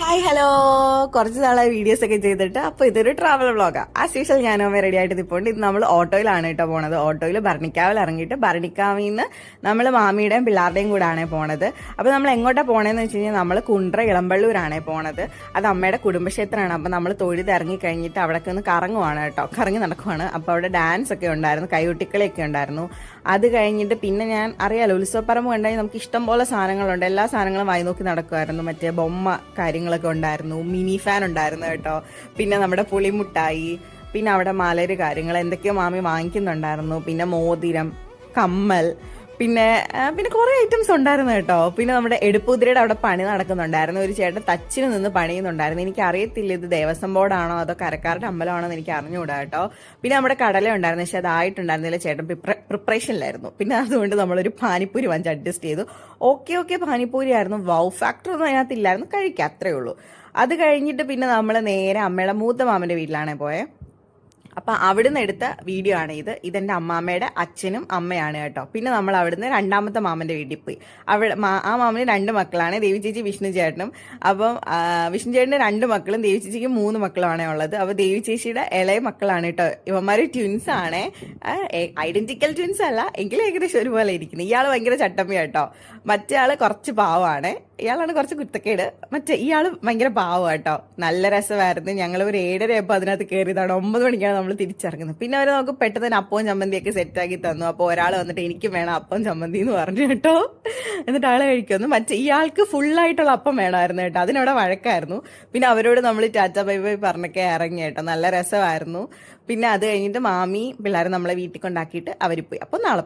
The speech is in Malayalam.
ഹായ് ഹലോ, കുറച്ച് നാളായി വീഡിയോസ് ഒക്കെ ചെയ്തിട്ട്. അപ്പോൾ ഇതൊരു ട്രാവൽ വ്ളോഗാണ്. ആസ് യൂഷ്വൽ ഞാനോ റെഡി ആയിട്ട് നിൽപ്പുണ്ട്. ഇത് നമ്മൾ ഓട്ടോയിലാണ് കേട്ടോ പോണത്. ഓട്ടോയിൽ ഭരണിക്കാവിൽ ഇറങ്ങിയിട്ട് ഭരണിക്കാവിൽ നിന്ന് നമ്മൾ മാമിയുടെയും പിള്ളേരുടെയും കൂടെ ആണേ പോണത്. അപ്പോൾ നമ്മൾ എങ്ങോട്ടാണ് പോണതെന്ന് വെച്ച് കഴിഞ്ഞാൽ നമ്മൾ കുണ്ട്ര ഇളമ്പള്ളൂരാണേ പോണത്. അത് അമ്മയുടെ കുടുംബക്ഷേത്രമാണ്. അപ്പോൾ നമ്മൾ തൊഴുത് ഇറങ്ങി കഴിഞ്ഞിട്ട് അവിടേക്ക് ഒന്ന് കറങ്ങുവാണ് കേട്ടോ, കറങ്ങി നടക്കുവാണ്. അപ്പോൾ അവിടെ ഡാൻസ് ഒക്കെ ഉണ്ടായിരുന്നു, കൈകൊട്ടിക്കളിയൊക്കെ ഉണ്ടായിരുന്നു. അത് കഴിഞ്ഞിട്ട് പിന്നെ ഞാൻ അറിയാലോ, ഉത്സവപ്പറമ്പ് കണ്ടാൽ നമുക്ക് ഇഷ്ടം പോലെ സാധനങ്ങളുണ്ട്. എല്ലാ സാധനങ്ങളും വായി നോക്കി നടക്കുമായിരുന്നു. മറ്റേ ബൊമ്മ കാര്യങ്ങളൊക്കെ ഉണ്ടായിരുന്നു, മിനി ഫാൻ ഉണ്ടായിരുന്നു കേട്ടോ. പിന്നെ നമ്മുടെ പുളിമുട്ടായി, പിന്നെ അവിടെ മലര് കാര്യങ്ങൾ എന്തൊക്കെയോ മാമി വാങ്ങിക്കുന്നുണ്ടായിരുന്നു. പിന്നെ മോതിരം, കമ്മൽ, പിന്നെ കുറെ ഐറ്റംസ് ഉണ്ടായിരുന്നു കേട്ടോ. പിന്നെ നമ്മുടെ എടുപ്പുതിരയുടെ അവിടെ പണി നടക്കുന്നുണ്ടായിരുന്നു. ഒരു ചേട്ടൻ തച്ചിന് നിന്ന് പണിയുന്നുണ്ടായിരുന്നു. എനിക്ക് അറിയത്തില്ല ഇത് ദേവസ്വം ബോർഡാണോ അതോ കരക്കാരുടെ അമ്പലമാണോ എന്ന് എനിക്ക് അറിഞ്ഞുകൂടാ കേട്ടോ. പിന്നെ നമ്മുടെ കടല ഉണ്ടായിരുന്നു, പക്ഷെ അതായിട്ടുണ്ടായിരുന്നില്ല, ചേട്ടൻ പ്രിപ്പറേഷനിലായിരുന്നു. പിന്നെ അതുകൊണ്ട് നമ്മളൊരു പാനിപ്പൂരി വാങ്ങിച്ച് അഡ്ജസ്റ്റ് ചെയ്തു. ഓക്കെ പാനിപ്പൂരി ആയിരുന്നു. വൗ ഫാക്ടർ ഒന്നും അതിനകത്തില്ലായിരുന്നു, കഴിക്കുക അത്രേ ഉള്ളൂ. അത് കഴിഞ്ഞിട്ട് പിന്നെ നമ്മൾ നേരെ അമ്മയുടെ മൂത്ത മാമന്റെ വീട്ടിലാണേ പോയത്. അപ്പം അവിടുന്ന് എടുത്ത വീഡിയോ ആണ് ഇത്. ഇതെൻ്റെ അമ്മാമ്മയുടെ അച്ഛനും അമ്മയാണ് കേട്ടോ. പിന്നെ നമ്മൾ അവിടുന്ന് രണ്ടാമത്തെ മാമൻ്റെ വീട്ടിൽ പോയി. ആ മാമന് 2 മക്കളാണ്, ദേവി ചേച്ചി വിഷ്ണു ചേട്ടനും. അപ്പം വിഷ്ണു ചേട്ടന് 2 മക്കളും ദേവി ചേച്ചിക്ക് 3 മക്കളുമാണേ ഉള്ളത്. അപ്പോൾ ദേവി ചേച്ചിയുടെ ഇളയ മക്കളാണ് കേട്ടോ. ഇവന്മാർ ട്വിൻസ് ആണേ, ഐഡന്റിക്കൽ ട്വിൻസ് അല്ല എങ്കിലും ഏകദേശം ഒരുപോലെ ഇരിക്കുന്നത്. ഇയാൾ ഭയങ്കര ചട്ടമ്മ കേട്ടോ, മറ്റേ ആള് കുറച്ച് പാവമാണ്. ഇയാളാണ് കുറച്ച് കുത്തക്കേട്, ഇയാൾ ഭയങ്കര പാവം കേട്ടോ. നല്ല രസമായിരുന്നു. ഞങ്ങൾ ഒരു 7:30 അതിനകത്ത് കയറിയതാണ്. 9 മണിക്കാണ് നമ്മൾ തിരിച്ചിറങ്ങുന്നത്. പിന്നെ അവർ നമുക്ക് പെട്ടെന്ന് അപ്പവും ചമ്മന്തിയൊക്കെ സെറ്റാക്കി തന്നു. അപ്പോൾ ഒരാൾ വന്നിട്ട് എനിക്ക് വേണം അപ്പം ചമ്മന്തി എന്ന് പറഞ്ഞു കേട്ടോ. എന്നിട്ട് ആളെ കഴിക്കുന്നു. ഇയാൾക്ക് ഫുള്ളായിട്ടുള്ള അപ്പം വേണമായിരുന്നു കേട്ടോ. അതിനവിടെ വഴക്കായിരുന്നു. പിന്നെ അവരോട് നമ്മൾ ടാറ്റ ബൈ ബൈ പറഞ്ഞൊക്കെ ഇറങ്ങി കേട്ടോ. നല്ല രസമായിരുന്നു. പിന്നെ അത് കഴിഞ്ഞിട്ട് മാമി പിള്ളേരെ നമ്മളെ വീട്ടിൽ കൊണ്ടാക്കിയിട്ട് അവർ പോയി. അപ്പോൾ നാളെ